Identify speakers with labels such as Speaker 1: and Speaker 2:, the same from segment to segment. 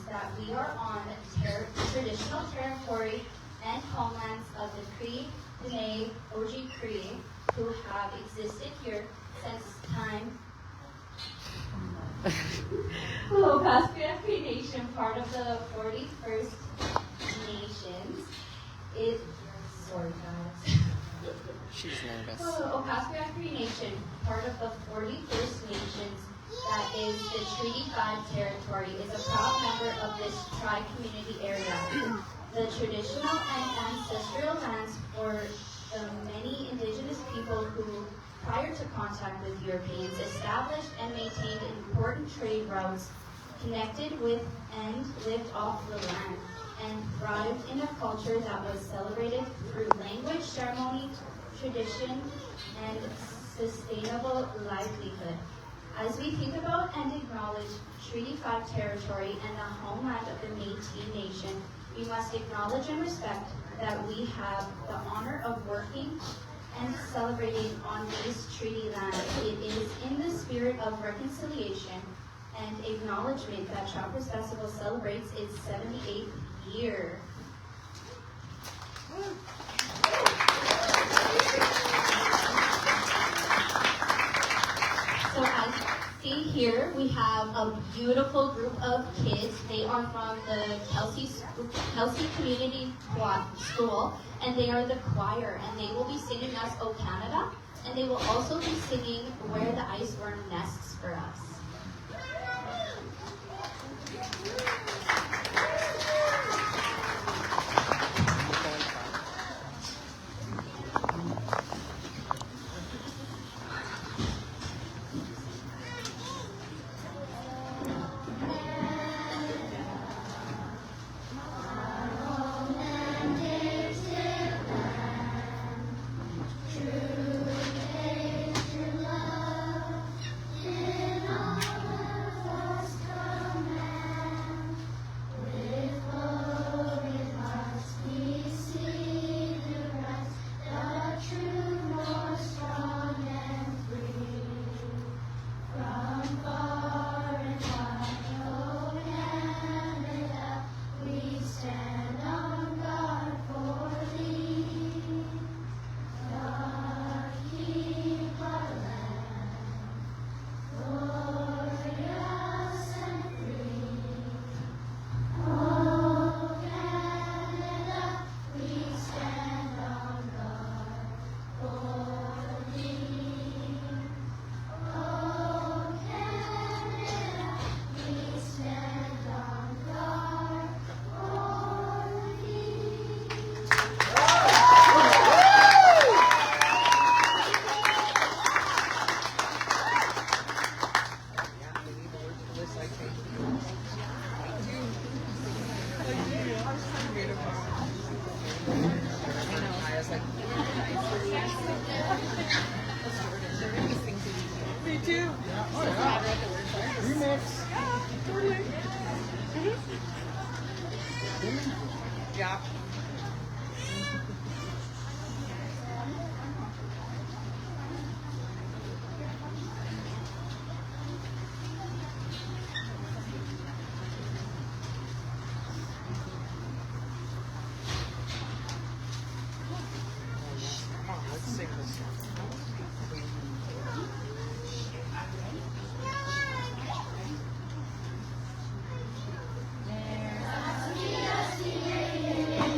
Speaker 1: that we are on traditional territory and homelands of the Cree, Dene, Oji Cree, who have existed here since time. Opaskwayak Cree Nation, part of the 41st Nations, is. Sorry, guys.
Speaker 2: She's nervous.
Speaker 1: Opaskwayak Cree Nation, part of the 41st Nations, that is the Treaty 5 territory, is a proud member of this tri-community area. The traditional and ancestral lands for the many indigenous people who, prior to contact with Europeans, established and maintained important trade routes, connected with and lived off the land, and thrived in a culture that was celebrated through language, ceremony, tradition, and sustainable livelihood. As we think about and acknowledge Treaty 5 territory and the homeland of the Métis Nation, we must acknowledge and respect that we have the honor of working and celebrating on these treaty lands. It is in the spirit of reconciliation and acknowledgement that Choppers Festival celebrates its 78th year. So as see here, we have a beautiful group of kids. They are from the Kelsey Community School, and they are the choir, and they will be singing us O Canada, and they will also be singing Where the Iceworm Nests for us.
Speaker 2: Yeah. Come on, let's sing this song.
Speaker 3: Yes,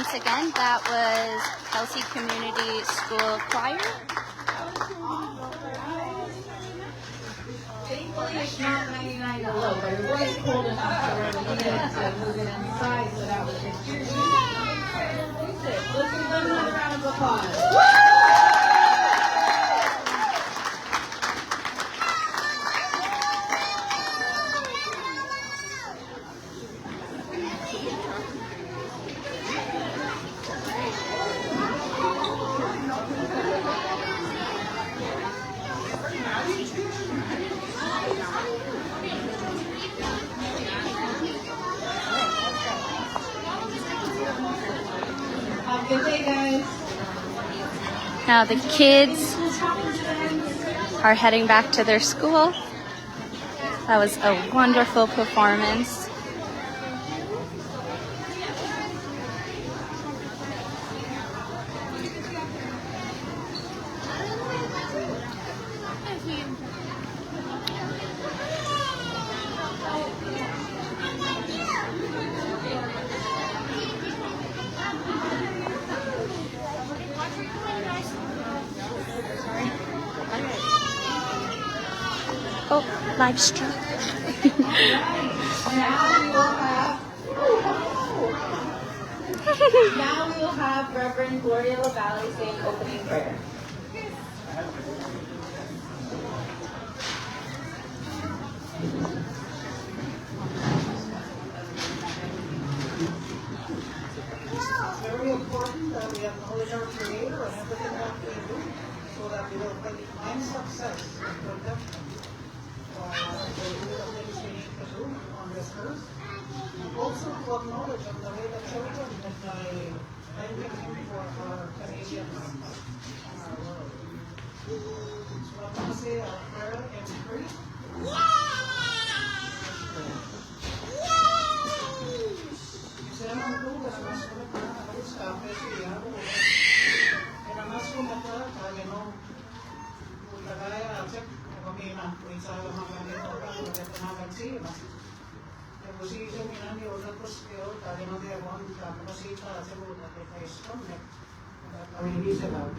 Speaker 3: once again, that was Kelsey Community School Choir.
Speaker 4: Thankfully, it's not 99 below, but it was cold enough to where we needed to move it inside, so that was good. Let's give them another round of applause. Good day, guys.
Speaker 3: Now the kids are heading back to their school. That was a wonderful performance. Oh, live stream.
Speaker 4: Now we will have Reverend Gloria LaValle saying opening prayer.
Speaker 5: It's very important that we acknowledge our Creator and everything that we do so that we will find success and protection for the things we need to do on this earth. And also to acknowledge on the way the children that I thank Him for our Canadians and our world. So I'm going to say a prayer and pray. Selam dulu sama sekolah harus sampai siang. Karena masuk mereka kalau kita kaya cek kami nak bisa makan di orang mereka makan sih mas. Yang posisi mina ni orang terus kau tadi nanti orang kita posisi kita sebut ada face connect. Kami ini sebab.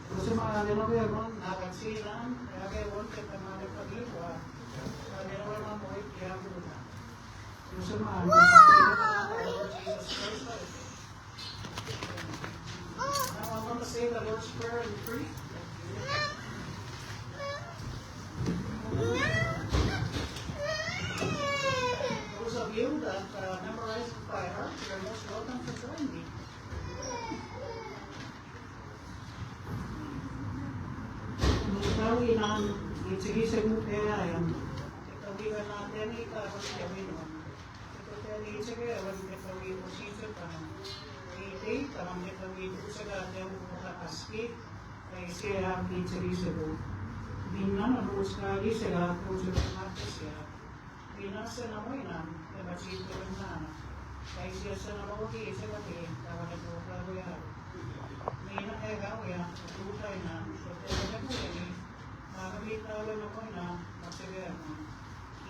Speaker 5: Terus mana dia nanti orang makan sih kan, kaya orang kita makan pagi wah. Kami orang mau ikan dulu. Terus mana Jesus Christ. Now I want to say the Lord's Prayer in 3. Those of you that memorize it by heart, you're most welcome to join me. Tawi ng itigisa mo kaya yan. Itawigan natin ikakos gawin mo. Itawigan natin itawi mo sisa pa. Iti, tamang itawi mo sa gating makapaski. Kaya siya ang itigisa mo. Binan ang ruskali sa gating sa pamatas siya. Binan sa namoy na, nabasito rin na. Kaya siya sa namawagi sa gating, tawag na po kagoyan. Mina kaya gawin, tutay na, tutay na po yan. Magamit na lang ako na magsagyan.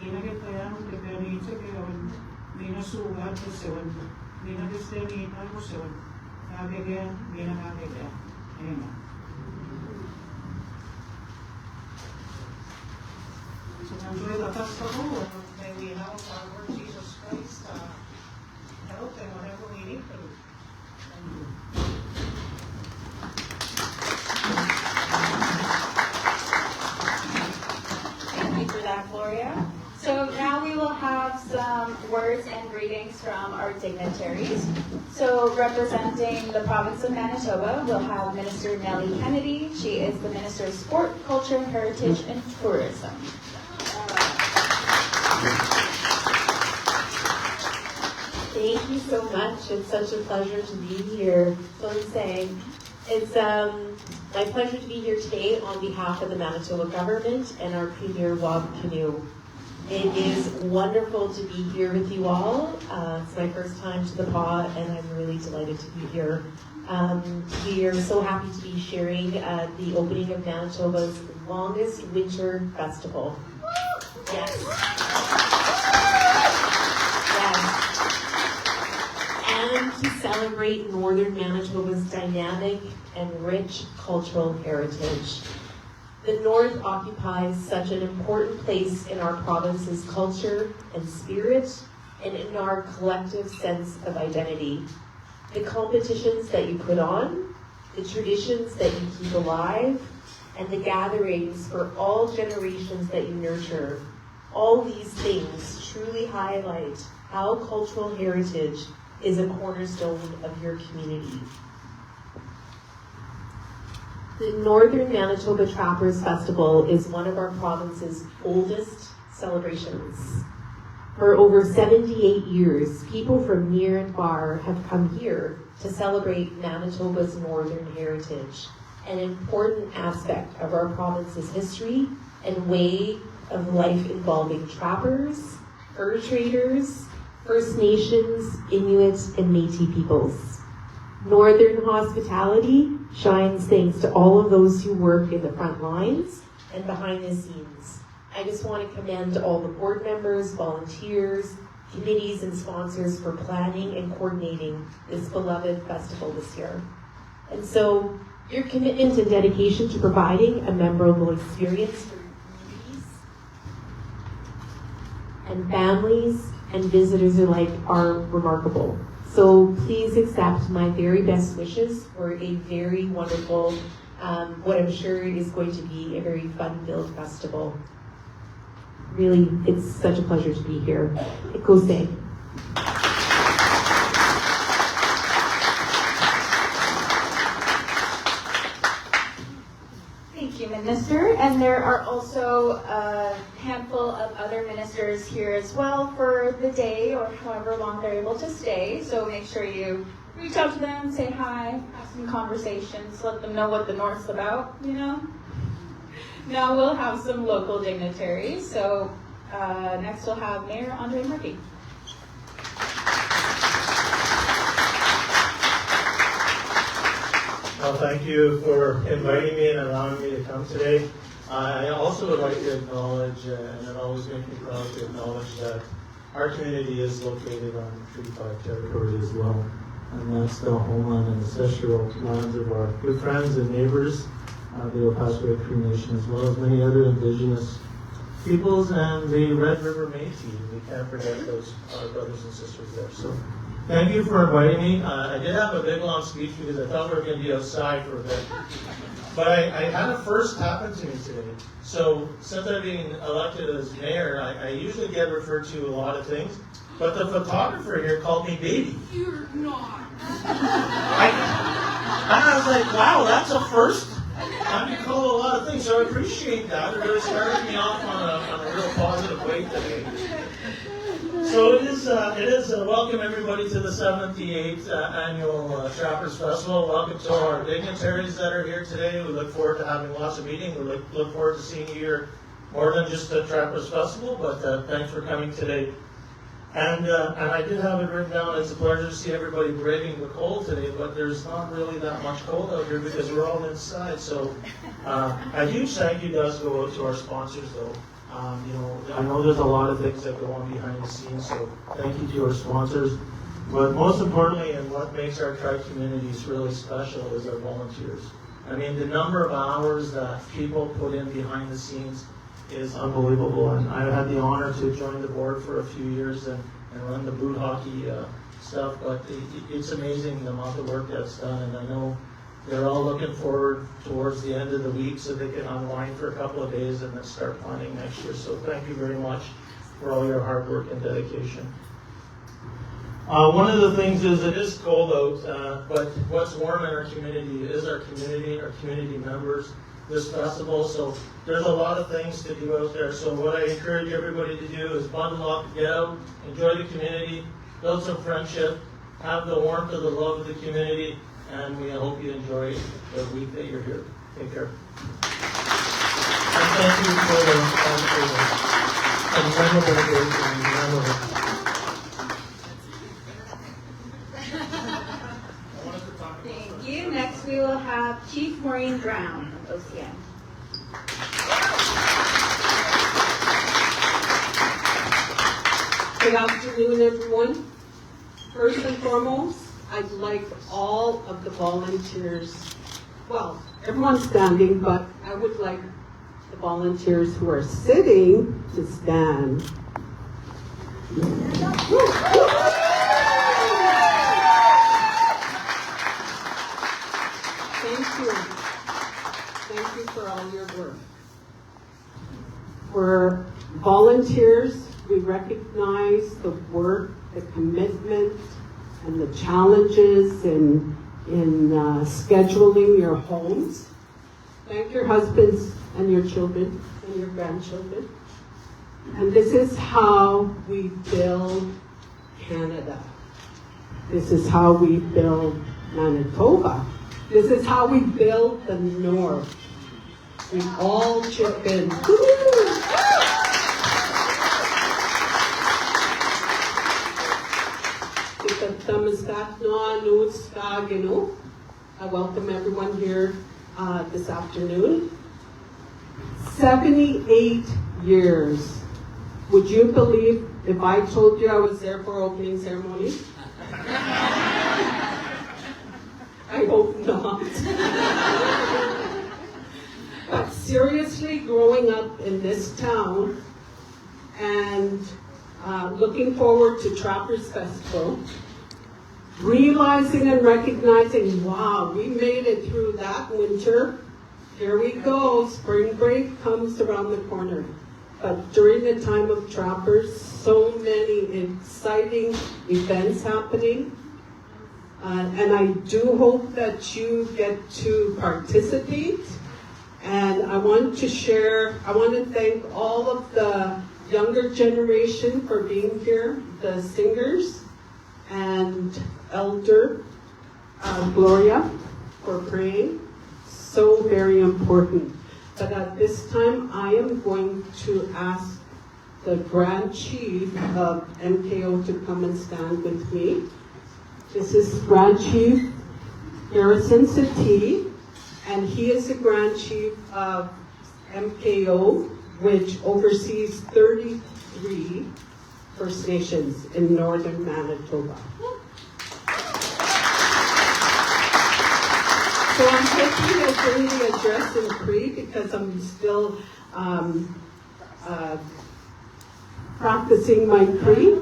Speaker 5: Inagit kaya ang tipirin sa kayawan, minasugat sa sawan, minagistanita mo sawan, nabigyan, minakabigyan. Amen. So, enjoy the festival. May we have our Lord Jesus Christ help and whatever we need to do. Thank you.
Speaker 4: For that, Gloria. So now we will have some words and greetings from our dignitaries. So representing the province of Manitoba, we'll have Minister Nellie Kennedy. She is the Minister of Sport, Culture, Heritage, and Tourism.
Speaker 6: Thank you so much. It's such a pleasure to be here. So I'm saying, it's my pleasure to be here today on behalf of the Manitoba government and our Premier Rob Canoe. It is wonderful to be here with you all. It's my first time to the PAW, and I'm really delighted to be here. We are so happy to be sharing the opening of Manitoba's longest winter festival. Yes. Yes. And come to celebrate Northern Manitoba's dynamic and rich cultural heritage. The North occupies such an important place in our province's culture and spirit, and in our collective sense of identity. The competitions that you put on, the traditions that you keep alive, and the gatherings for all generations that you nurture, all these things truly highlight how cultural heritage is a cornerstone of your community. The Northern Manitoba Trappers Festival is one of our province's oldest celebrations. For over 78 years, people from near and far have come here to celebrate Manitoba's northern heritage, an important aspect of our province's history and way of life involving trappers, fur traders, First Nations, Inuit, and Métis peoples. Northern hospitality shines thanks to all of those who work in the front lines and behind the scenes. I just want to commend all the board members, volunteers, committees, and sponsors for planning and coordinating this beloved festival this year. And so, your commitment and dedication to providing a memorable experience for your communities and families and visitors alike are remarkable. So please accept my very best wishes for a very wonderful, what I'm sure is going to be a very fun-filled festival. Really, it's such a pleasure to be here. Ekose.
Speaker 4: Thank you, Minister. And there are also a handful of other ministers here as well for the day or however long they're able to stay. So make sure you reach out to them, say hi, have some conversations, let them know what the North's about, you know? Now we'll have some local dignitaries. So next we'll have Mayor Andre Murphy.
Speaker 7: Well, thank you for inviting me and allowing me to come today. I also would like to acknowledge, and it always makes me proud to acknowledge that our community is located on Treaty 5 territory as well. And that's the homeland and ancestral lands of our good friends and neighbors, the Opaskwayak Cree Nation, as well as many other Indigenous peoples and the Red River Métis. We can't forget those, our brothers and sisters there. So thank you for inviting me. I did have a big long speech because I thought we were going to be outside for a bit. But I had a first happen to me today. So since I've been elected as mayor, I usually get referred to a lot of things. But the photographer here called me baby.
Speaker 8: You're not.
Speaker 7: And I was like, wow, that's a first. I'm being called a lot of things, so I appreciate that. It really started me off on a real positive way today. So it is welcome everybody to the 78th annual Trappers Festival. Welcome to our dignitaries that are here today. We look forward to having lots of meetings. We look forward to seeing you here more than just the Trappers Festival, but thanks for coming today. And I did have it written down. It's a pleasure to see everybody braving the cold today, but there's not really that much cold out here because we're all inside. So a huge thank you does go out to our sponsors, though. I know there's a lot of things that go on behind the scenes, so thank you to our sponsors. But most importantly, and what makes our tri communities really special is our volunteers. I mean, the number of hours that people put in behind the scenes is unbelievable. And I had the honor to join the board for a few years and run the boot hockey stuff, but it's amazing the amount of work that's done, and I know they're all looking forward towards the end of the week so they can unwind for a couple of days and then start planning next year. So thank you very much for all your hard work and dedication. One of the things is it is cold out, but what's warm in our community is our community members, this festival. So there's a lot of things to do out there. So what I encourage everybody to do is bundle up, get out, enjoy the community, build some friendship, have the warmth of the love of the community, and we hope you enjoy the week that you're here. Take care. And thank you for the memorable days and memorable.
Speaker 4: Thank you. Next we will have Chief Maureen Brown of OCN.
Speaker 9: Good afternoon, everyone. First and foremost,
Speaker 8: I'd like all of the volunteers, well, everyone's standing, but I would like the volunteers who are sitting to stand. Thank you. Thank you for all your work. For volunteers, we recognize the work, the commitment, and the challenges in scheduling your homes. Thank your husbands and your children and your grandchildren. And this is how we build Canada. This is how we build Manitoba. This is how we build the North. We all chip in. I welcome everyone here this afternoon. 78 years. Would you believe if I told you I was there for opening ceremonies? I hope not. But seriously, growing up in this town and looking forward to Trappers Festival, realizing and recognizing, wow, we made it through that winter. Here we go, spring break comes around the corner. But during the time of Trappers, so many exciting events happening. And I do hope that you get to participate. And I want to thank all of the younger generation for being here, the singers, and Elder Gloria for praying. So very important. But at this time, I am going to ask the Grand Chief of MKO to come and stand with me. This is Grand Chief Harrison Settee, and he is the Grand Chief of MKO, which oversees 33 First Nations in northern Manitoba. So I'm taking a daily address in Cree because I'm still practicing my Cree,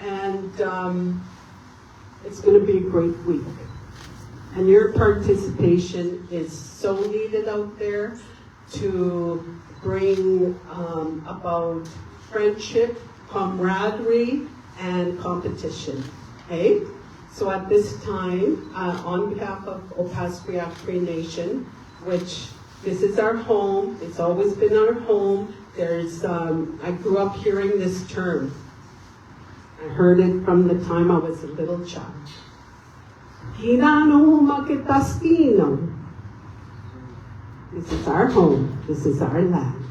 Speaker 8: and it's going to be a great week. And your participation is so needed out there to bring about friendship, camaraderie, and competition. Okay? So at this time, on behalf of Opaskwayak Cree Nation, which this is our home, it's always been our home. I grew up hearing this term. I heard it from the time I was a little child. Hinano makitastino. This is our home. This is our land.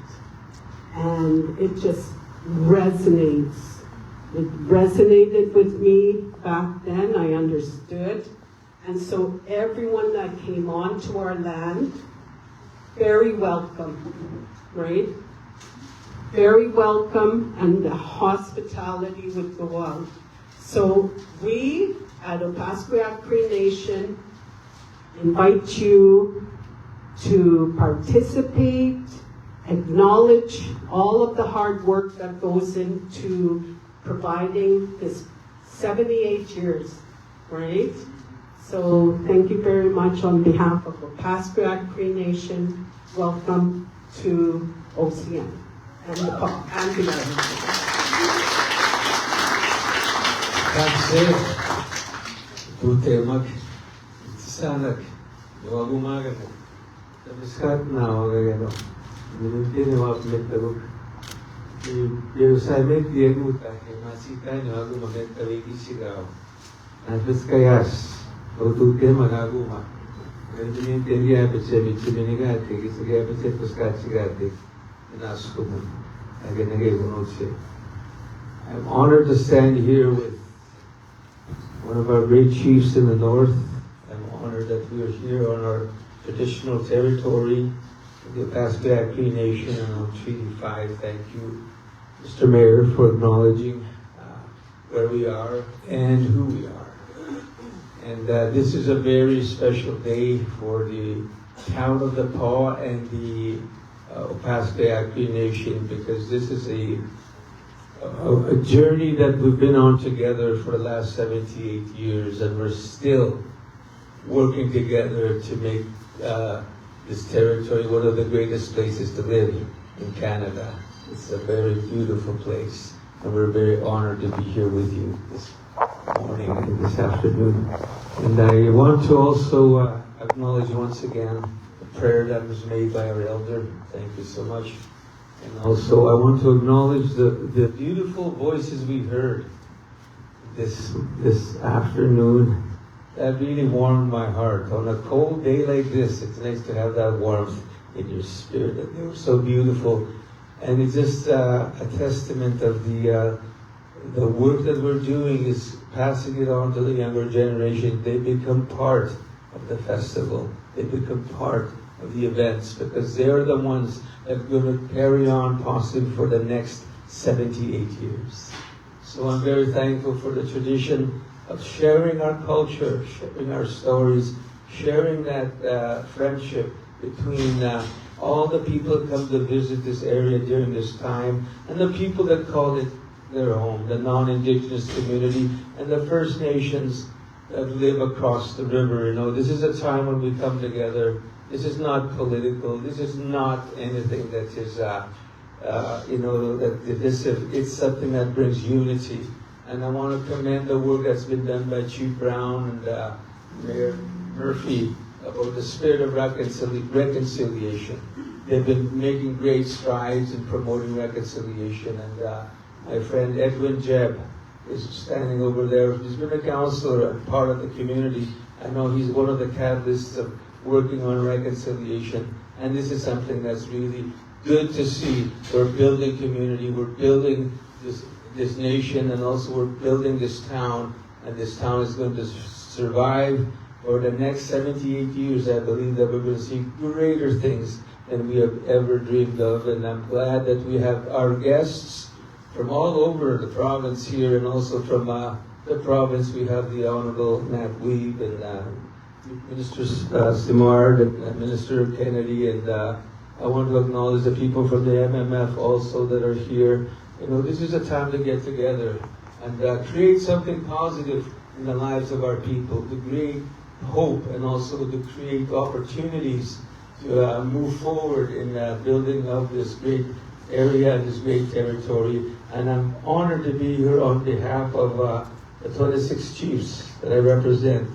Speaker 8: And it just resonates. It resonated with me back then. I understood. And so everyone that came onto our land, very welcome, right? Very welcome, and the hospitality would go out. So we at Opaskwayak Cree Nation invite you to participate, acknowledge all of the hard work that goes into providing this 78 years, right? So thank you very much on behalf of Opaskwayak Cree Nation. Welcome to OCN. And the
Speaker 9: Tutemak, sanak, wagumaga, Tabiskat na wagagano, Minuntin yung mga pumitago. Yung sabi, diyaguta, masita nyo, agumagad kawiki sigaw. Natas kayas, Tute magaguma. Ganyan yung tendiya, petse, mitsuminigate, kisagaya, petse, puskat sigate. I'm honored to stand here with one of our great chiefs in the north. I'm honored that we are here on our traditional territory, the Opaskwayak Cree Nation, and on Treaty 5. Thank you, Mr. Mayor, for acknowledging where we are and who we are. And this is a very special day for the town of the Paw and the Opaskwayak Cree Nation, because this is a journey that we've been on together for the last 78 years, and we're still working together to make this territory one of the greatest places to live in Canada. It's a very beautiful place, and we're very honored to be here with you this morning and this afternoon. And I want to also acknowledge once again the prayer that was made by our elder. Thank you so much. And also I want to acknowledge the beautiful voices we heard this afternoon. That really warmed my heart. On a cold day like this, it's nice to have that warmth in your spirit. And they were so beautiful. And it's just a testament of the work that we're doing is passing it on to the younger generation. They become part of the festival. They become part of the events, because they're the ones that are going to carry on possibly for the next 78 years. So I'm very thankful for the tradition of sharing our culture, sharing our stories, sharing that friendship between all the people that come to visit this area during this time, and the people that call it their home, the non-Indigenous community, and the First Nations that live across the river. You know, this is a time when we come together. This is not political. This is not anything that is, it's something that brings unity. And I want to commend the work that's been done by Chief Brown and Mayor Murphy about the spirit of reconciliation. They've been making great strides in promoting reconciliation. And my friend Edwin Jebb is standing over there. He's been a counselor and part of the community. I know he's one of the catalysts of working on reconciliation. And this is something that's really good to see. We're building community. We're building this nation, and also we're building this town. And this town is going to survive for the next 78 years. I believe that we're going to see greater things than we have ever dreamed of. And I'm glad that we have our guests from all over the province here, and also from the province we have the Honorable Nat Weeb and Minister Simard and Minister Kennedy, and I want to acknowledge the people from the MMF also that are here. You know, this is a time to get together and create something positive in the lives of our people, to create hope, and also to create opportunities to move forward in building of this great area and this great territory. And I'm honored to be here on behalf of the 26 chiefs that I represent.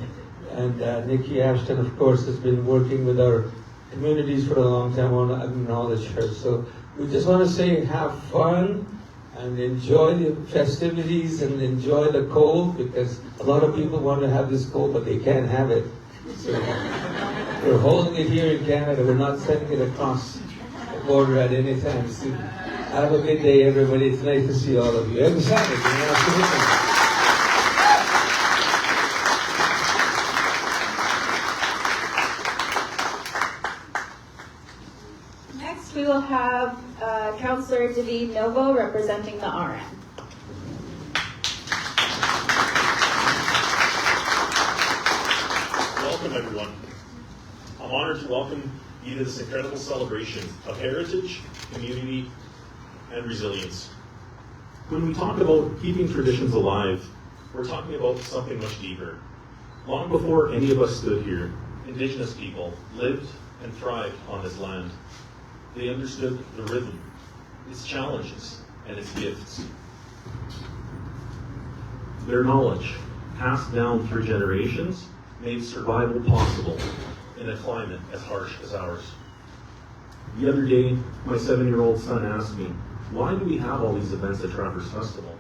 Speaker 9: And Nikki Ashton, of course, has been working with our communities for a long time. I want to acknowledge her. So we just want to say have fun and enjoy the festivities and enjoy the cold, because a lot of people want to have this cold, but they can't have it. So we're holding it here in Canada. We're not sending it across the border at any time soon. Have a good day, everybody. It's nice to see all of you.
Speaker 4: Next, we will have Councillor David Novo representing the RN.
Speaker 10: Welcome, everyone. I'm honored to welcome you to this incredible celebration of heritage, community, and resilience. When we talk about keeping traditions alive, we're talking about something much deeper. Long before any of us stood here, Indigenous people lived and thrived on this land. They understood the rhythm, its challenges, and its gifts. Their knowledge, passed down through generations, made survival possible in a climate as harsh as ours. The other day, my 7-year-old son asked me, why do we have all these events at Trappers Festival?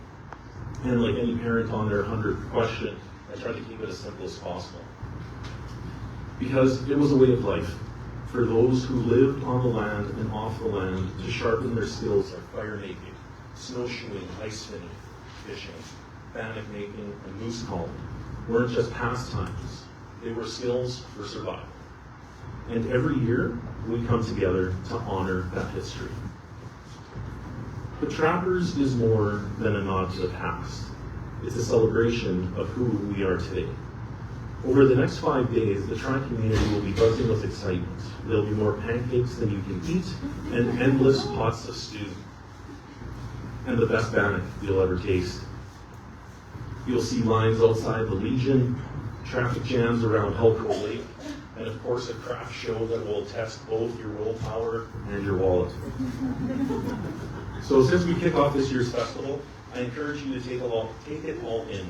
Speaker 10: And like any parent on their 100th question, I tried to keep it as simple as possible. Because it was a way of life for those who lived on the land and off the land to sharpen their skills like fire making, snowshoeing, ice spinning, fishing, bannock making, and moose calling weren't just pastimes. They were skills for survival. And every year, we come together to honor that history. But Trappers is more than a nod to the past. It's a celebration of who we are today. Over the next 5 days, the tri-community will be buzzing with excitement. There'll be more pancakes than you can eat, and endless pots of stew. And the best bannock you'll ever taste. You'll see lines outside the Legion, traffic jams around Hulko Lake, and of course a craft show that will test both your willpower and your wallet. So since we kick off this year's festival, I encourage you to take it all in.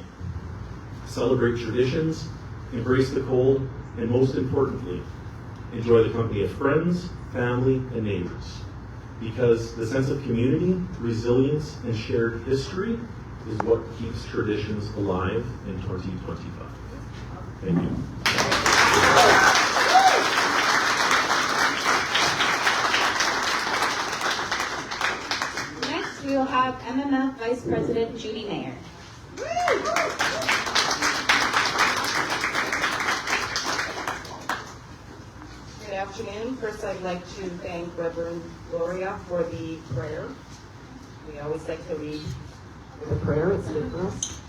Speaker 10: Celebrate traditions, embrace the cold, and most importantly, enjoy the company of friends, family, and neighbors. Because the sense of community, resilience, and shared history is what keeps traditions alive in 2025. Thank you.
Speaker 4: Next, we will have MMF Vice President Judy Mayer.
Speaker 11: Good afternoon. First, I'd like to thank Reverend Gloria for the prayer. We always like to read with a prayer. It's good for us.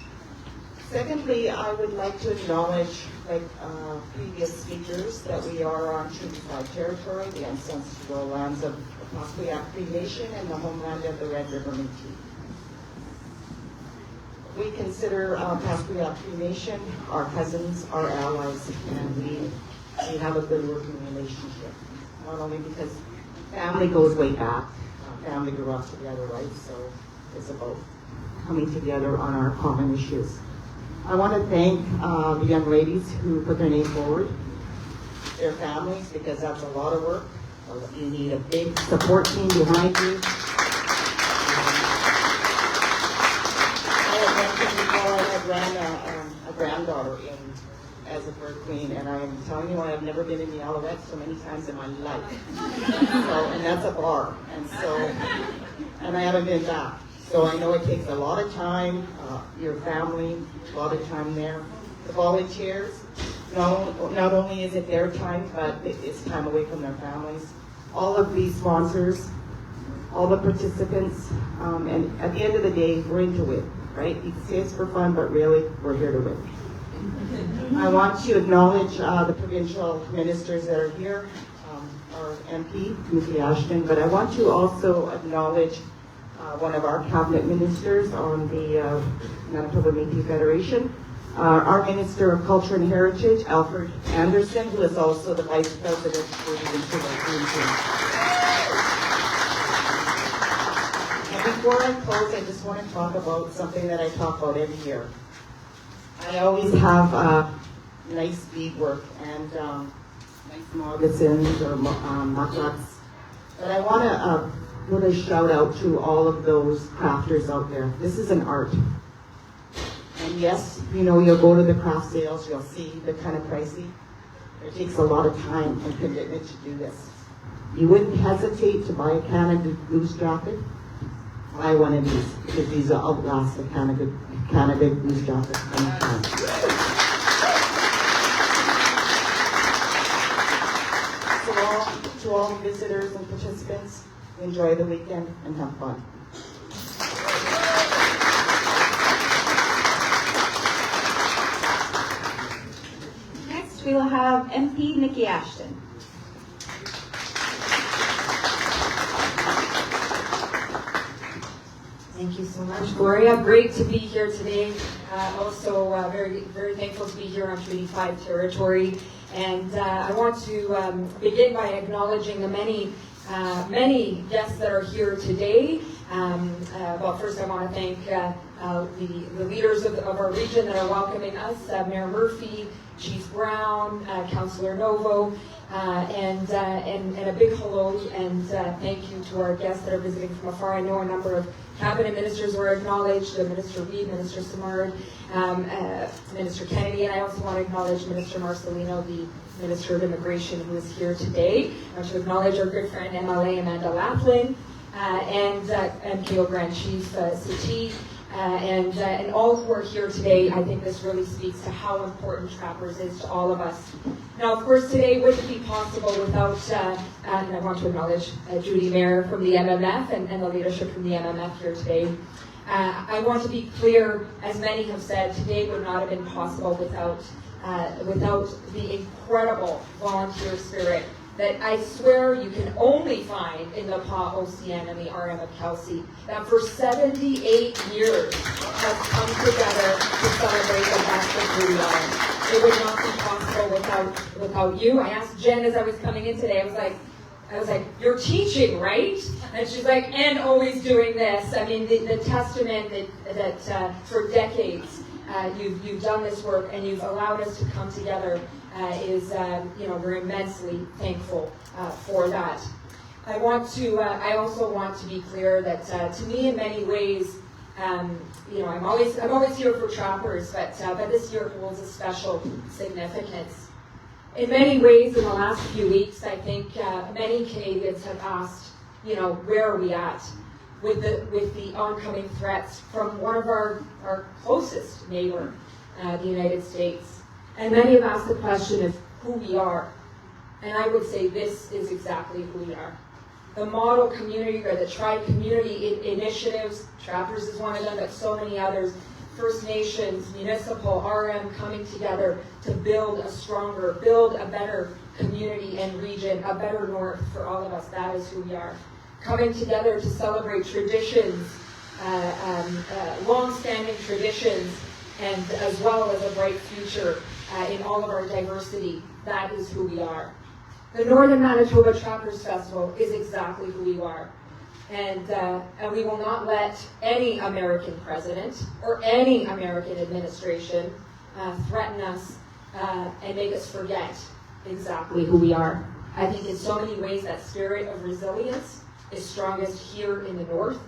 Speaker 11: Secondly, I would like to acknowledge, like previous speakers, that we are on Treaty 5 territory, the ancestral lands of the Pasquiak Cree Nation and the homeland of the Red River Métis. We consider Pasquiak Cree Nation our cousins, our allies, and we have a good working relationship. Not only because family goes way back, family grew up together, right? So it's about coming together on our common issues. I want to thank the young ladies who put their name forward, their families, because that's a lot of work. You need a big support team behind you. I had mentioned before I had a granddaughter as a bird queen, and I am telling you, I have never been in the Alouette so many times in my life. And that's a bar, and I haven't been back. So I know it takes a lot of time, your family, a lot of time there. The volunteers, not only is it their time, but it's time away from their families. All of these sponsors, all the participants, and at the end of the day, we're into win, right? You can say it's for fun, but really, we're here to win. I want to acknowledge the provincial ministers that are here, our MP, Nikki Ashton, but I want to also acknowledge one of our cabinet ministers on the Manitoba Métis Federation, our Minister of Culture and Heritage, Alfred Anderson, who is also the Vice President for the International. And before I close, I just want to talk about something that I talk about every year. I always have nice beadwork and nice moccasins or mucklucks, but I want to put a shout out to all of those crafters out there. This is an art. And yes, you'll go to the craft sales, you'll see they're kind of pricey. It takes a lot of time and commitment to do this. You wouldn't hesitate to buy a Canada Goose jacket. Buy one of these, because these will outlast the Canada Goose jacket anytime. So to all visitors and participants, enjoy the weekend and have fun.
Speaker 4: Next, we will have MP Nikki Ashton.
Speaker 12: Thank you so much, Gloria. Great to be here today. Also very, very thankful to be here on Treaty 5 territory. And I want to begin by acknowledging the many guests that are here today. Well, first I want to thank the leaders of our region that are welcoming us, Mayor Murphy, Chief Brown, Councillor Novo, and a big hello and thank you to our guests that are visiting from afar. I know a number of cabinet ministers were acknowledged, Minister Reid, Minister Simard, Minister Kennedy, and I also want to acknowledge Minister Marcelino, the Minister of Immigration, who is here today. I want to acknowledge our good friend MLA Amanda Lapling, and MKO Grand Chief Sati, and all who are here today. I think this really speaks to how important Trappers is to all of us. Now, of course, today wouldn't be possible without, and I want to acknowledge Judy Mayer from the MMF and the leadership from the MMF here today. I want to be clear, as many have said, today would not have been possible without the incredible volunteer spirit that I swear you can only find in the PA OCN and the RM of Kelsey, that for 78 years has come together to celebrate the best of who we are. It would not be possible without you. I asked Jen as I was coming in today, I was like, you're teaching, right? And she's like, and always doing this. I mean, the testament that for decades you've done this work and you've allowed us to come together is, we're immensely thankful for that. I also want to be clear that to me, in many ways, I'm always here for trappers, but this year holds a special significance. In many ways, in the last few weeks, I think many Canadians have asked, where are we at with the oncoming threats from one of our closest neighbor, the United States. And many have asked the question of who we are. And I would say this is exactly who we are. The model community or the tribe community initiatives, Trappers is one of them, but so many others, First Nations, municipal, RM coming together to build a better community and region, a better north for all of us. That is who we are. Coming together to celebrate traditions, long-standing traditions, and as well as a bright future in all of our diversity. That is who we are. The Northern Manitoba Trappers Festival is exactly who we are. And we will not let any American president or any American administration threaten us and make us forget exactly who we are. I think in so many ways that spirit of resilience is strongest here in the North.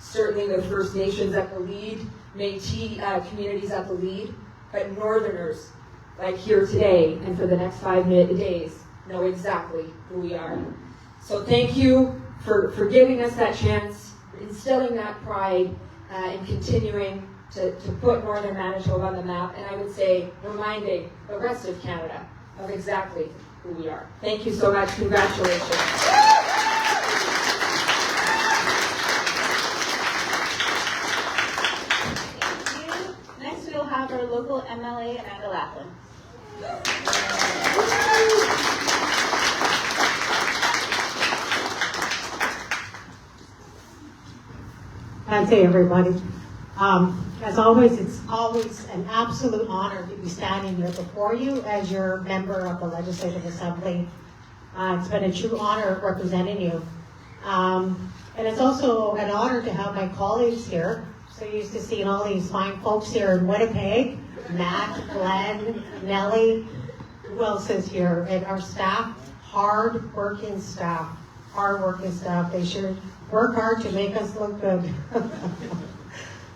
Speaker 12: Certainly the First Nations at the lead, Métis communities at the lead, but Northerners, like here today and for the next 5 days, know exactly who we are. So thank you for giving us that chance, instilling that pride, and continuing to put Northern Manitoba on the map, and I would say reminding the rest of Canada of exactly who we are. Thank you so much. Congratulations.
Speaker 4: Next, we'll have our local MLA, Amanda Laughlin.
Speaker 13: Good day, everybody. As always, it's always an absolute honor to be standing here before you as your member of the Legislative Assembly. It's been a true honor representing you. And it's also an honor to have my colleagues here. So used to seeing all these fine folks here in Winnipeg. Matt, Glenn, Nellie, who else is here? And our staff, hard-working staff. They sure work hard to make us look good.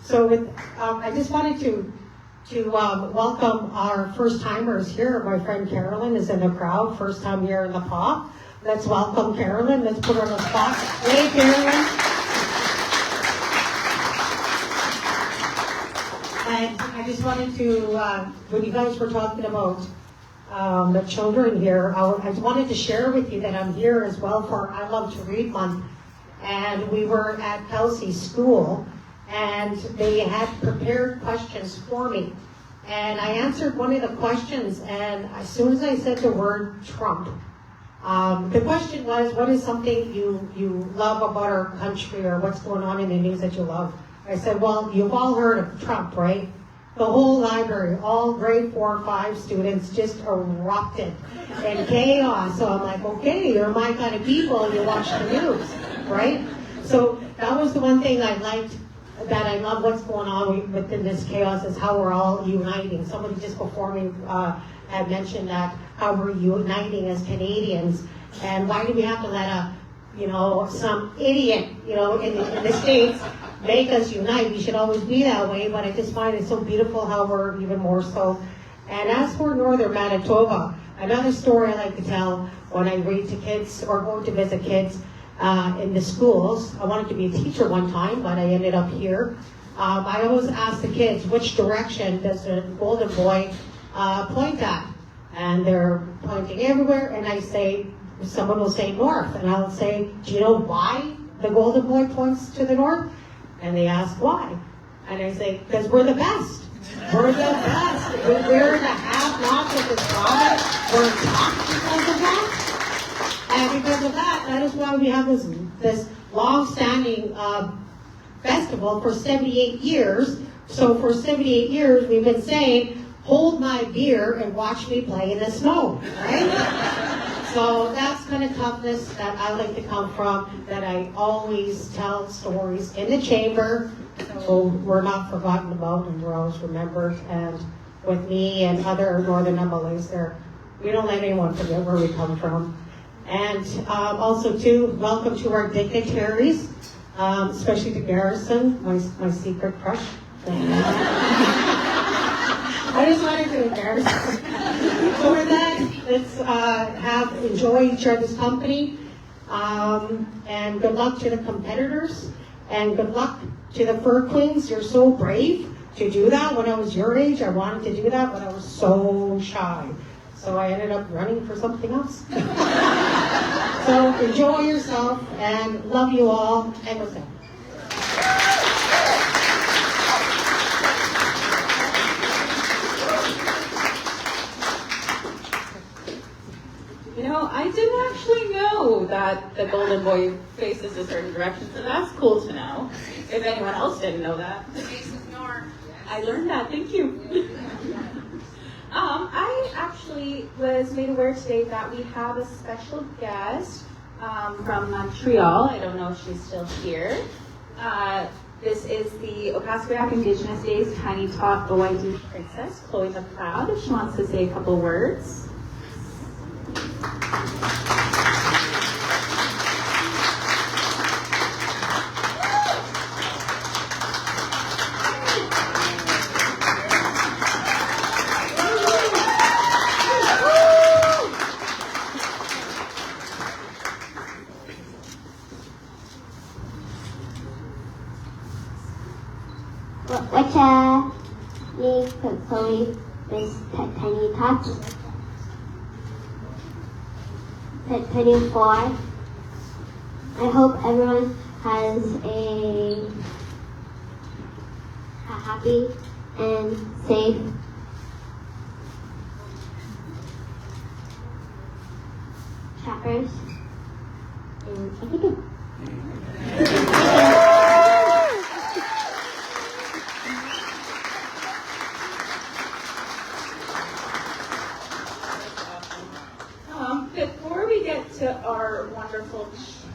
Speaker 13: So I just wanted to welcome our first-timers here. My friend Carolyn is in the crowd, first time here in the PA. Let's welcome Carolyn. Let's put her on the spot. Hey, Carolyn. And I just wanted to, when you guys were talking about the children here, I wanted to share with you that I'm here as well for I Love to Read Month. And we were at Kelsey's school, and they had prepared questions for me. And I answered one of the questions, and as soon as I said the word Trump, the question was, what is something you love about our country, or what's going on in the news that you love? I said, well, you've all heard of Trump, right? The whole library, all grade 4 or 5 students just erupted in chaos. So I'm like, okay, you're my kind of people, you watch the news, right? So that was the one thing I liked, that I love what's going on within this chaos, is how we're all uniting. Somebody just before me had mentioned that, how we're uniting as Canadians, and why do we have to let some idiot, in the States make us unite? We should always be that way, but I just find it so beautiful how we're even more so. And as for Northern Manitoba, another story I like to tell when I read to kids or go to visit kids in the schools. I wanted to be a teacher one time, but I ended up here. I always ask the kids, which direction does the golden boy point at? And they're pointing everywhere, and I say, someone will say north, and I'll say, do you know why the golden boy points to the north? And they ask why. And I say, because we're the best. We're the best. We're the have-nots of this province. We're top because of that. And because of that, that is why we have this long-standing festival for 78 years. So for 78 years, we've been saying, hold my beer and watch me play in the snow, right? So that's kind of toughness that I like to come from, that I always tell stories in the chamber, so we're not forgotten about and we're always remembered. And with me and other Northern MLAs there, we don't let anyone forget where we come from. And also too, welcome to our dignitaries, especially to Garrison, my secret crush. I just wanted to embarrass you. So with that, let's enjoy each other's company. And good luck to the competitors. And good luck to the Fur Queens. You're so brave to do that. When I was your age, I wanted to do that, but I was so shy. So I ended up running for something else. So enjoy yourself and love you all. And with that.
Speaker 14: You know, I didn't actually know that the Golden Boy faces a certain direction, so that's cool to know. If anyone else didn't know that. I learned that, thank you.
Speaker 15: I actually was made aware today that we have a special guest from Montreal. I don't know if she's still here. This is the Okaskwayak Indigenous Days Tiny Tot the White Princess, Chloe McLeod, if she wants to say a couple words.
Speaker 16: Wacha ni Chloe is Tiny Tots. 24. I hope everyone has a happy and safe trappers. And I think it.
Speaker 15: Before we get to our wonderful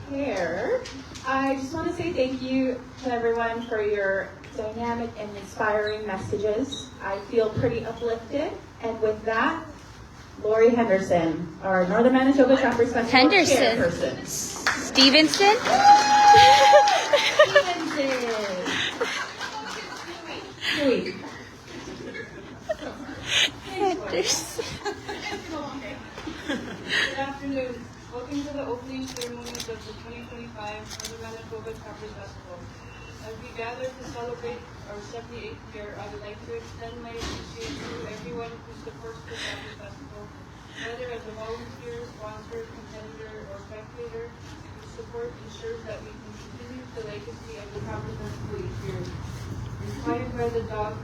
Speaker 15: chair, I just want to say thank you to everyone for your dynamic and inspiring messages. I feel pretty uplifted. And with that, Lori Henderson, our Northern Manitoba Trappers Festival chairperson.
Speaker 3: Stevenson?
Speaker 15: Stevenson.
Speaker 3: Henderson.
Speaker 17: Good afternoon. Welcome to the opening ceremonies of the 2025 Northern Manitoba Trappers Festival. As we gather to celebrate our 78th year, I would like to extend my appreciation to everyone who supports the Trappers Festival, whether as a volunteer, sponsor, competitor, or spectator. Your support ensures that we can continue the legacy of the Trappers Festival each year. Inspired by the dog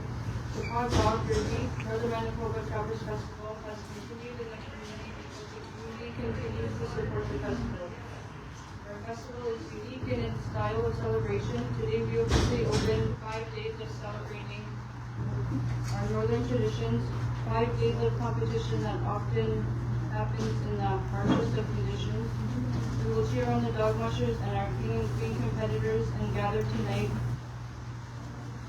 Speaker 17: jersey, Northern Manitoba Trappers Festival has continued in the community because the community continues to support the festival. Our festival is unique in its style of celebration. Today we officially open 5 days of celebrating our northern traditions, 5 days of competition that often happens in the harshest of conditions. We will cheer on the dog mushers and our king and queen competitors and gather tonight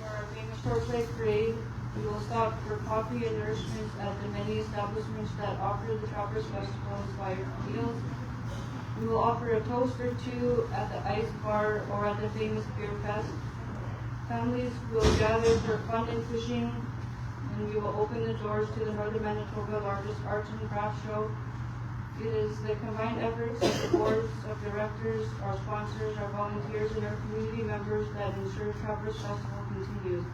Speaker 17: for our famous horseback parade. We will stop for coffee and nourishment at the many establishments that offer the Trappers Festival inspired meals. We will offer a toast or two at the ice bar or at the famous beer fest. Families will gather for fun and fishing, and we will open the doors to the Northern Manitoba largest arts and crafts show. It is the combined efforts of the boards of directors, our sponsors, our volunteers, and our community members that ensure Trappers Festival continues.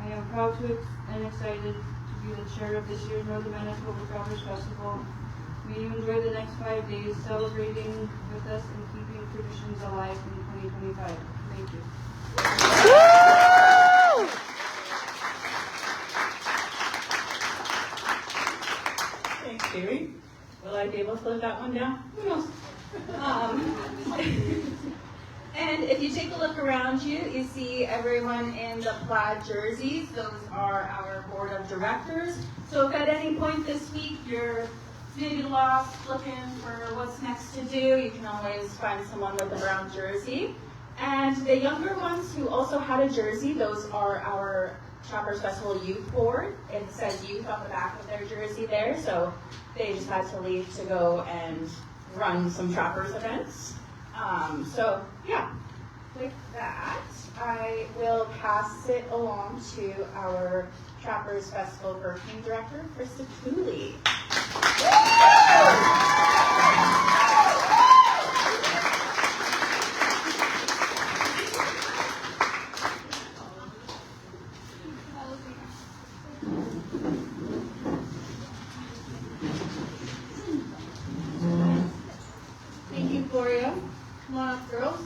Speaker 17: I am proud and excited to be the chair of this year's Northern Manitoba Trappers Festival. May you enjoy the next 5 days celebrating with us and keeping traditions alive in 2025. Thank you.
Speaker 4: scary. Will I be able to live that one down? Who knows? And if you take a look around you, you see everyone in the plaid jerseys. Those are our board of directors. So if at any point this week you're maybe lost looking for what's next to do, you can always find someone with a brown jersey. And the younger ones who also had a jersey, those are our Trappers Festival Youth Board. It says youth on the back of their jersey there, so they just had to leave to go and run some Trappers events. So yeah, with that, I will pass it along to our Trappers Festival Working Director, Krista Cooley.
Speaker 5: Thank you, Gloria. Come on up, girls.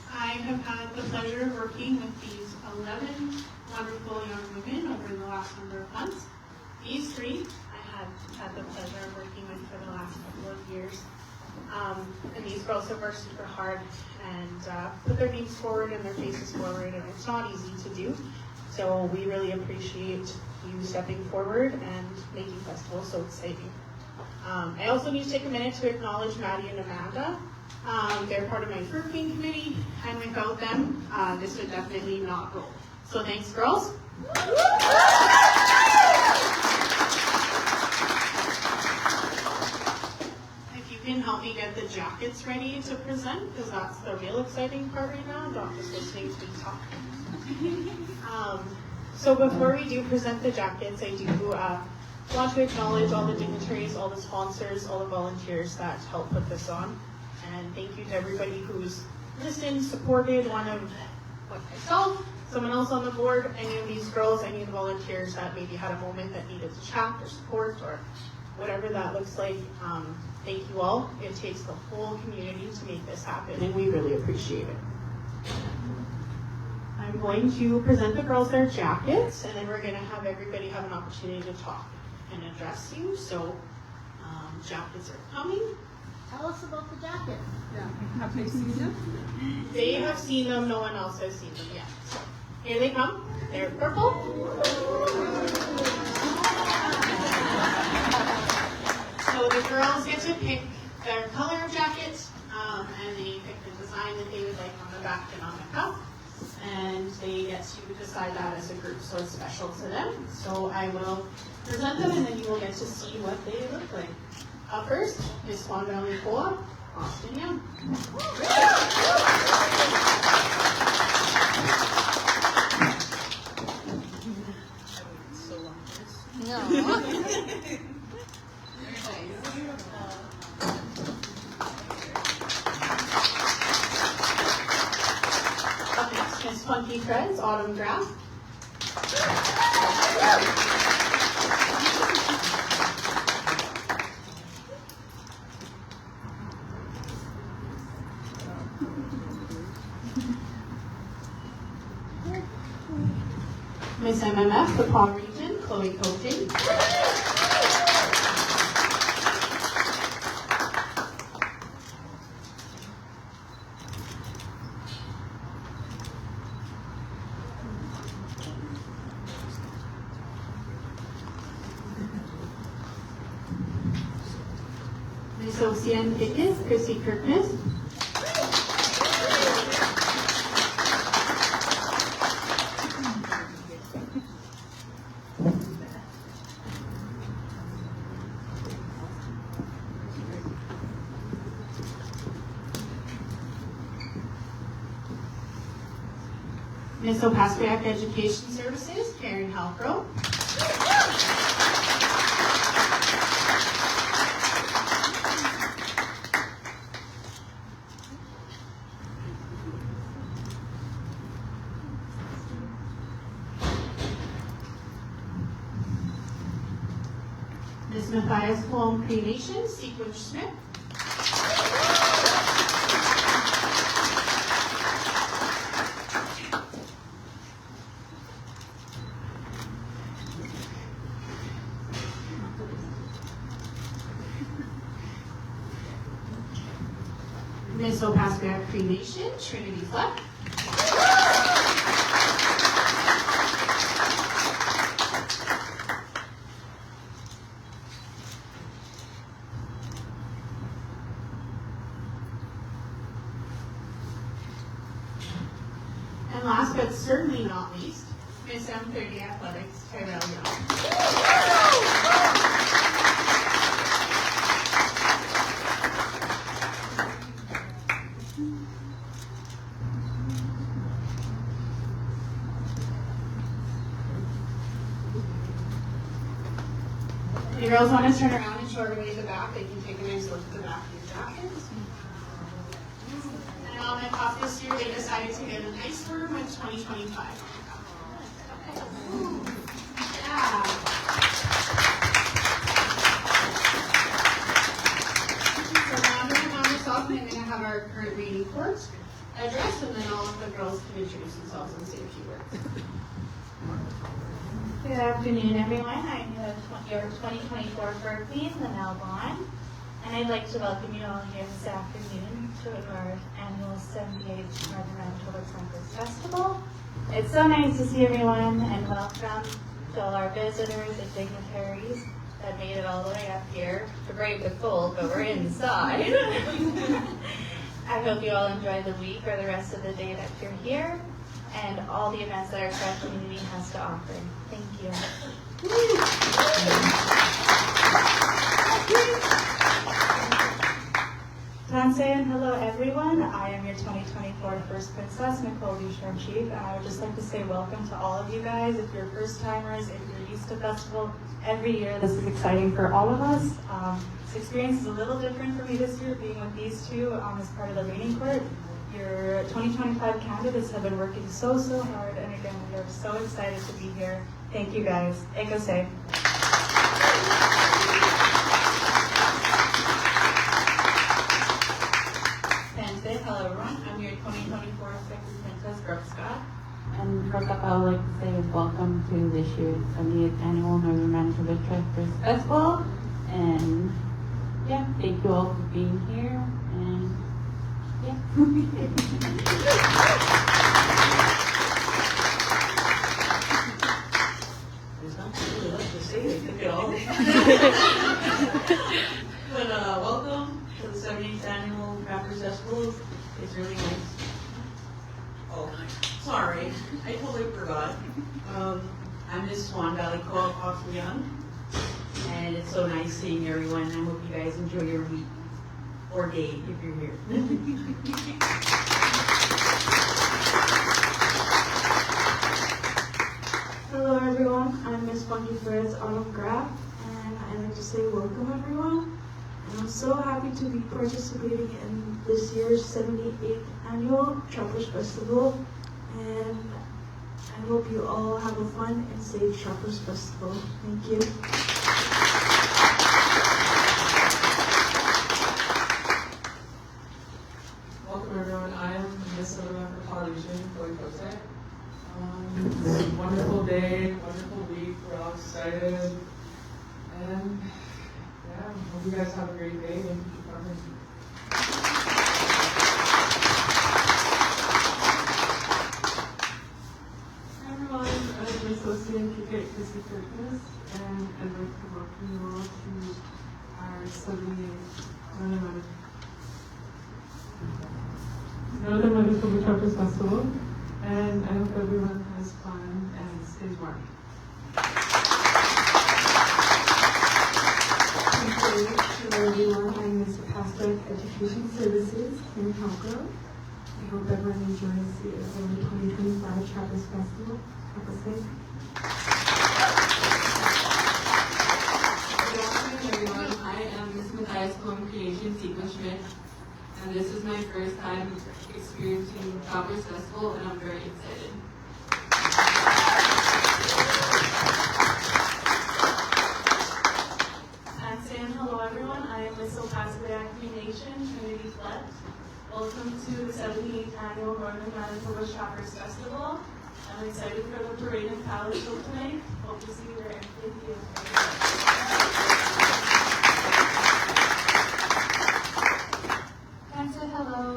Speaker 5: I have had the pleasure of working with these 11 wonderful young women over the last number of months. These three I have had the pleasure of working with for the last couple of years. And these girls have worked super hard and put their names forward and their faces forward, and it's not easy to do. So we really appreciate you stepping forward and making festivals so exciting. I also need to take a minute to acknowledge Maddie and Amanda. They're part of my working committee, and without them, this would definitely not roll. So thanks, girls. If you can help me get the jackets ready to present, because that's the real exciting part right now. Not just listening to me talk. So before we do present the jackets, I do want to acknowledge all the dignitaries, all the sponsors, all the volunteers that helped put this on. And thank you to everybody who's listened, supported, one of myself, someone else on the board, any of these girls, any of the volunteers that maybe had a moment that needed to chat or support or whatever that looks like. Thank you all. It takes the whole community to make this happen, and we really appreciate it. I'm going to present the girls their jackets, and then we're going to have everybody have an opportunity to talk and address you. So jackets are coming.
Speaker 16: Tell us about the jacket.
Speaker 5: Yeah. Have they seen them? They have seen them. No one else has seen them yet. So here they come. They're purple. So the girls get to pick their color of jacket, and they pick the design that they would like on the back and on the cuff. And they get to decide that as a group, so it's special to them. So I will present them, and then you will get to see what they look like. Up first, Miss Swan Valley Co-op, Austin Young.
Speaker 3: No.
Speaker 5: Up next, Miss Funky Threads, Autumn Draft. Miss MMF, the Paw Region, Chloe Coaching. Miss Ocean Pickett, Chrissy Kirkness. Miss Opaskwayak Education Services, Karen Halcrow. Miss Matthias Plum Cremation, Sequin Smith.
Speaker 18: Miss Opaskwayak Cree Nation, Trinity Fleck. And last but certainly not least, Miss M30 Athletics, Tyrell Young. If you girls want to turn around and show everybody the back, they can take a nice look at the back of your jackets. And on the top this year, they decided to get a nice room with 2025. Yeah. So now I'm going to hand this off and I'm going to have our current reading court address, and then all of the girls can introduce themselves and say a few words.
Speaker 19: Good afternoon, everyone. I'm your 2024 Fur Queen, Linnell Bond, and I'd like to welcome you all here this afternoon to our annual 78th Northern Manitoba Trumpers Festival. It's so nice to see everyone, and welcome to all our visitors and dignitaries that made it all the way up here to brave the cold, but we're inside. I hope you all enjoy the week or the rest of the day that you're here, and all the events that our Craft community has to offer. Thank you. Tanse and hello everyone. I am your 2024 First Princess, Nicole Ducharme Chief, and I would just like to say welcome to all of you guys. If you're first timers, if you're used to festival, every year this is exciting for all of us. This experience is a little different for me this year, being with these two as part of the reading court. Your 2025 candidates have been working so hard, and again, we are so excited to be here. Thank you guys. Eko say.
Speaker 18: Fancy. Hello everyone. I'm your 2024 Second Princess, Brooke Scott.
Speaker 20: And first up, I would like to say welcome to this year's 70th Annual Northern Manitoba Trumpers Festival. And yeah, thank you all for being here. And yeah.
Speaker 21: There's not really much to say, I think it all. But welcome to the 78th Annual Crafters Festival. It's really nice. Oh, sorry, I totally forgot. I'm Miss Swan Valley Co-op Officer Young, and it's so nice seeing everyone. I hope you guys enjoy your week. Or day if you're here.
Speaker 22: Hello everyone, I'm Miss Funky Fred's autograph, and I'd like to say welcome everyone. And I'm so happy to be participating in this year's 78th Annual Trumpers Festival, and I hope you all have a fun and safe Trumpers Festival. Thank you.
Speaker 23: Welcome everyone, I am Miss Cinema for Polynesian, Chloe Kosek. It's a wonderful day, wonderful week, we're all excited. And yeah, hope you guys have a great day. Thank you for coming.
Speaker 8: Hi everyone, I'm Associate Kikit Chrissy Kirkness, and I'd like to welcome you all to our 78th Northern Manitoba Trumpers Festival, and I hope everyone has fun and stays warm.
Speaker 22: Hello everyone, I'm Miss Opaskwayak Education Services in Calgary. I hope everyone enjoys the 2025 Trappers Festival. Have a safe.
Speaker 24: Good afternoon, everyone. I am Miss Matthias Home Creation Sequin Schmidt, and this is my first time experiencing Trappers Festival, and I'm very excited.
Speaker 22: And saying hello everyone, I am Miss Opaskwayak Nation, Trinity Fleck. Welcome to the 78th Annual Northern Manitoba Trappers Festival. I'm excited for the parade and palette show tonight. Hope to see you there. Thank you.
Speaker 25: Kansa, hello.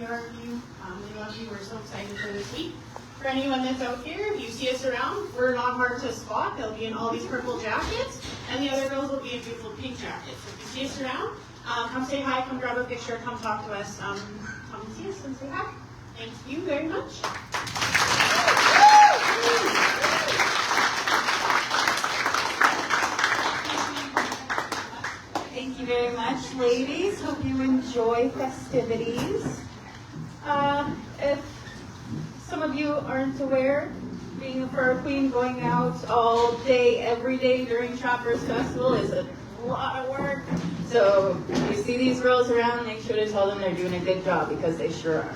Speaker 18: we love you. We love you. We're so excited for this week. For anyone that's out here, if you see us around, we're not hard to spot. They'll be in all these purple jackets, and the other girls will be in beautiful pink jackets. So if you see us around, come say hi, come grab a picture, come talk to us. Come and see us and say hi. Thank you very much.
Speaker 4: Thank you very much, ladies. Hope you enjoy festivities. If some of you aren't aware, being a fur queen, going out all day, every day during Trappers Festival is a lot of work. So if you see these girls around, make sure to tell them they're doing a good job, because they sure are.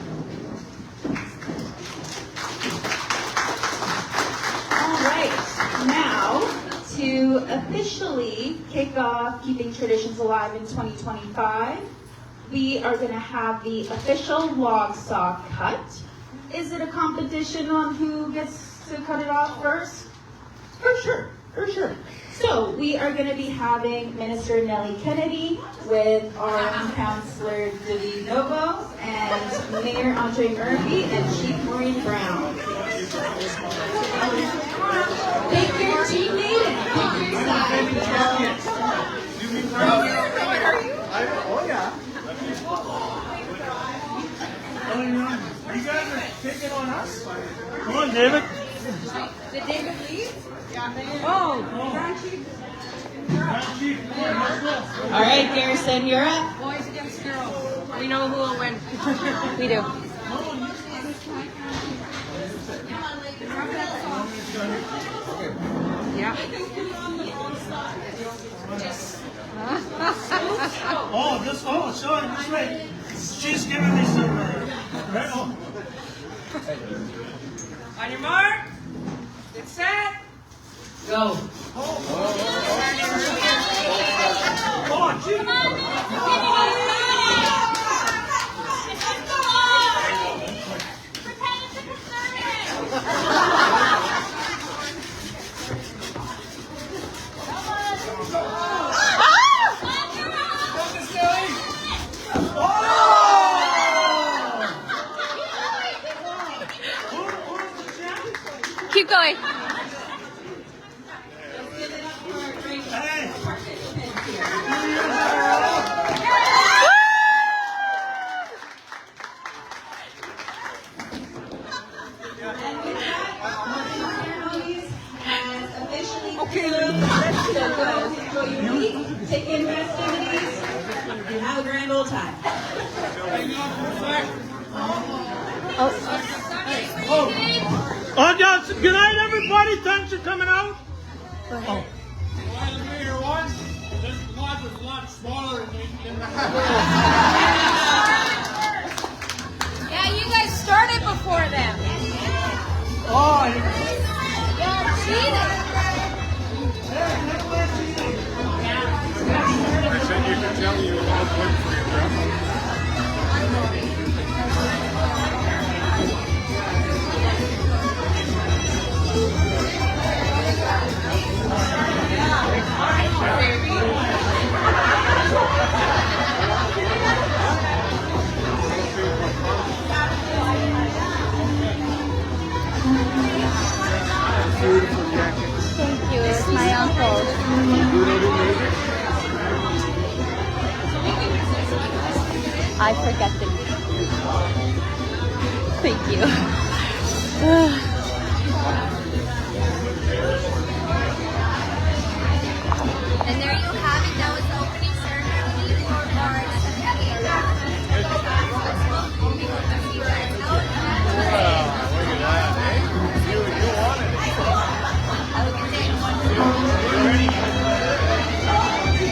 Speaker 4: All right, now to officially kick off Keeping Traditions Alive in 2025, we are going to have the official log saw cut. Is it a competition on who gets to cut it off first? For sure, for sure. So we are going to be having Minister Nellie Kennedy with our own Councillor David Novo and Mayor Andre Murphy and Chief Maureen Brown. Pick your teammate and pick your side.
Speaker 5: Oh, yeah. You guys are picking on us? Come on, David.
Speaker 4: Did David leave?
Speaker 5: Grand Chief, let's go.
Speaker 4: All right, Garrison, you're up.
Speaker 3: Boys against girls. We know who will win. We do. Yeah.
Speaker 5: Sorry, this way. She's giving me some, right on.
Speaker 1: On your mark, get set, go.
Speaker 3: Keep going.
Speaker 4: Take in festivities and have a grand old time.
Speaker 5: Oh, Johnson, good night, everybody. Thanks for coming out. Oh.
Speaker 1: This lodge was a lot smaller than the
Speaker 3: Yeah, you guys started before them.
Speaker 5: Oh,
Speaker 3: Yeah, cheated.
Speaker 1: I said you can tell you all good for your breath.
Speaker 3: Thank you. It's my uncle. I forget the name. Thank you.